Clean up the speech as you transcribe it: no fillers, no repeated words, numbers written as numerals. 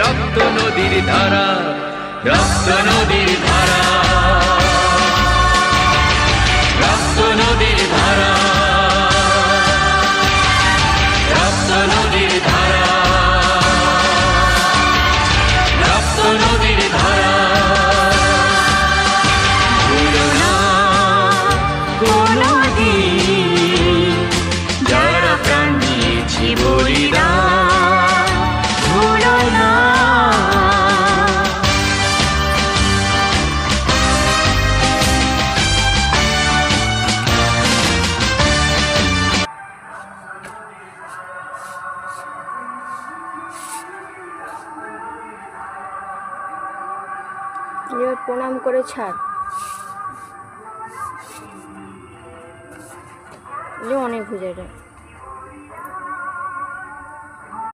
রক্ত নদীর ধারা, রক্ত নদীর ধারা, রক্ত নদীর ধারা, রক্ত নদীর ধারা, রক্ত নদীর ধারা। ভুলো না কোনদিন যারা প্রাণ দিয়েছি বলিদান, ভুলো না। এবার প্রণাম করে ছাড়, অনেক হয়ে যায়।